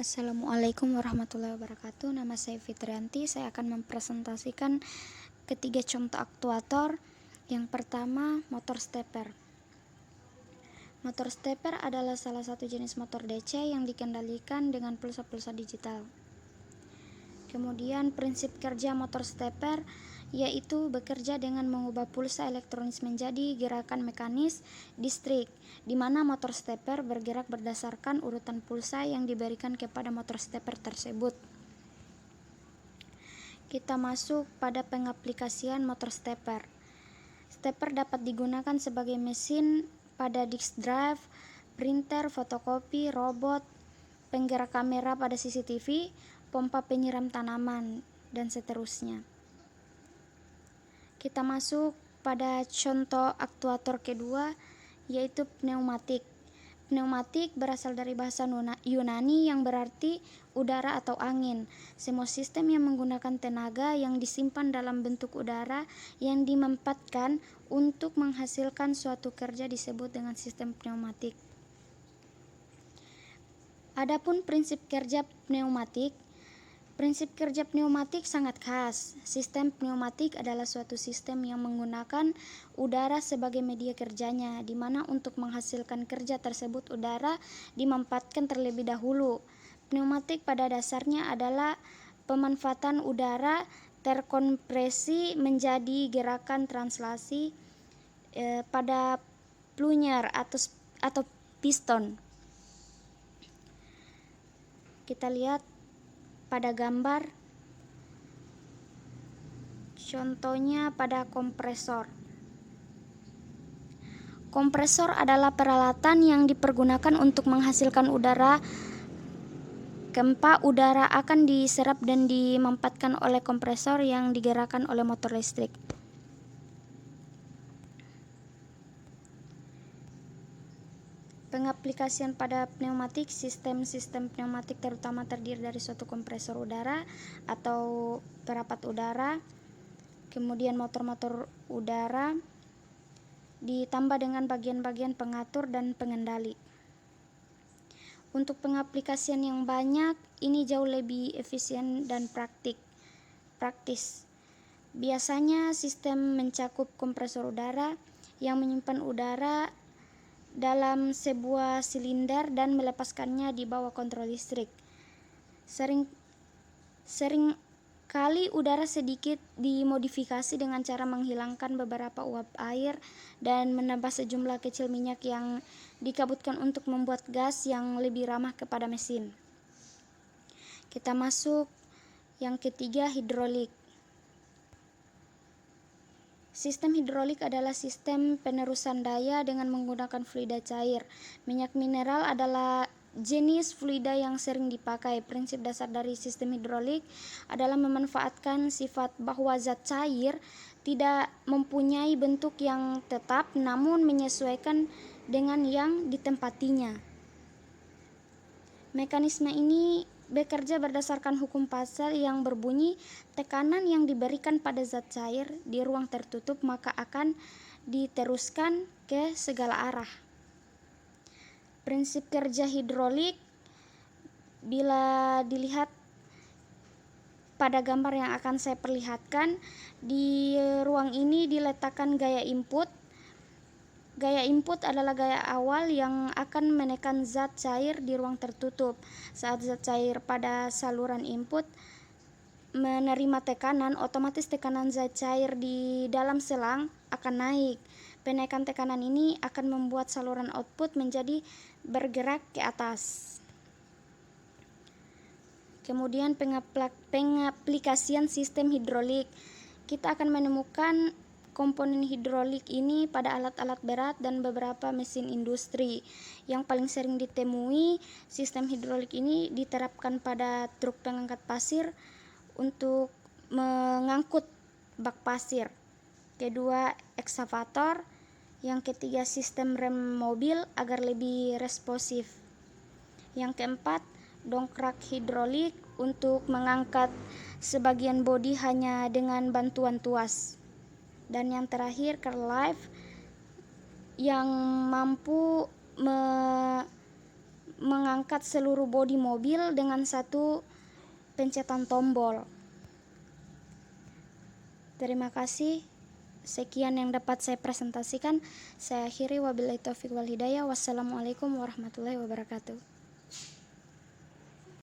Assalamualaikum warahmatullahi wabarakatuh. Nama saya Fitrianti. Saya akan mempresentasikan ketiga contoh aktuator. Yang pertama, motor stepper. Motor stepper adalah salah satu jenis motor DC yang dikendalikan dengan pulsa-pulsa digital. Kemudian prinsip kerja motor stepper yaitu bekerja dengan mengubah pulsa elektronis menjadi gerakan mekanis distrik, di mana motor stepper bergerak berdasarkan urutan pulsa yang diberikan kepada motor stepper tersebut. Kita masuk pada pengaplikasian motor stepper. Stepper dapat digunakan sebagai mesin pada disk drive, printer, fotokopi, robot, penggerak kamera pada CCTV, pompa penyiram tanaman, dan seterusnya. Kita masuk pada contoh aktuator kedua, yaitu pneumatik. Pneumatik berasal dari bahasa Yunani yang berarti udara atau angin. Semua sistem yang menggunakan tenaga yang disimpan dalam bentuk udara yang dimanfaatkan untuk menghasilkan suatu kerja disebut dengan sistem pneumatik. Adapun prinsip kerja pneumatik. Prinsip kerja pneumatik sangat khas. Sistem pneumatik adalah suatu sistem yang menggunakan udara sebagai media kerjanya, di mana untuk menghasilkan kerja tersebut udara dimanfaatkan terlebih dahulu. Pneumatik pada dasarnya adalah pemanfaatan udara terkompresi menjadi gerakan translasi pada plunger atau piston. Kita lihat pada gambar, contohnya pada kompresor. Kompresor adalah peralatan yang dipergunakan untuk menghasilkan udara. Gempa udara akan diserap dan dimanfaatkan oleh kompresor yang digerakkan oleh motor listrik. Pengaplikasian pada pneumatik. Sistem pneumatik terutama terdiri dari suatu kompresor udara atau perapat udara, kemudian motor-motor udara, ditambah dengan bagian-bagian pengatur dan pengendali. Untuk pengaplikasian yang banyak, ini jauh lebih efisien dan praktis. Biasanya sistem mencakup kompresor udara yang menyimpan udara dalam sebuah silinder dan melepaskannya di bawah kontrol listrik. Sering kali udara sedikit dimodifikasi dengan cara menghilangkan beberapa uap air dan menambah sejumlah kecil minyak yang dikabutkan untuk membuat gas yang lebih ramah kepada mesin. Kita masuk yang ketiga, hidrolik. Sistem hidrolik adalah sistem penerusan daya dengan menggunakan fluida cair. Minyak mineral adalah jenis fluida yang sering dipakai. Prinsip dasar dari sistem hidrolik adalah memanfaatkan sifat bahwa zat cair tidak mempunyai bentuk yang tetap, namun menyesuaikan dengan yang ditempatinya. Mekanisme ini bekerja berdasarkan hukum Pascal yang berbunyi tekanan yang diberikan pada zat cair di ruang tertutup maka akan diteruskan ke segala arah. Prinsip kerja hidrolik bila dilihat pada gambar yang akan saya perlihatkan, di ruang ini diletakkan gaya input. Gaya input adalah gaya awal yang akan menekan zat cair di ruang tertutup. Saat zat cair pada saluran input menerima tekanan, otomatis tekanan zat cair di dalam selang akan naik. Penaikan tekanan ini akan membuat saluran output menjadi bergerak ke atas. Kemudian pengaplikasian sistem hidrolik. Kita akan menemukan komponen hidrolik ini pada alat-alat berat dan beberapa mesin industri. Yang paling sering ditemui, sistem hidrolik ini diterapkan pada truk pengangkat pasir untuk mengangkut bak pasir. Kedua, ekskavator. Yang ketiga, sistem rem mobil agar lebih responsif. Yang keempat, dongkrak hidrolik untuk mengangkat sebagian bodi hanya dengan bantuan tuas. Dan yang terakhir, curl lift yang mampu mengangkat seluruh bodi mobil dengan satu pencetan tombol. Terima kasih. Sekian yang dapat saya presentasikan. Saya akhiri, wabillahi taufiq wal hidayah. Wassalamualaikum warahmatullahi wabarakatuh.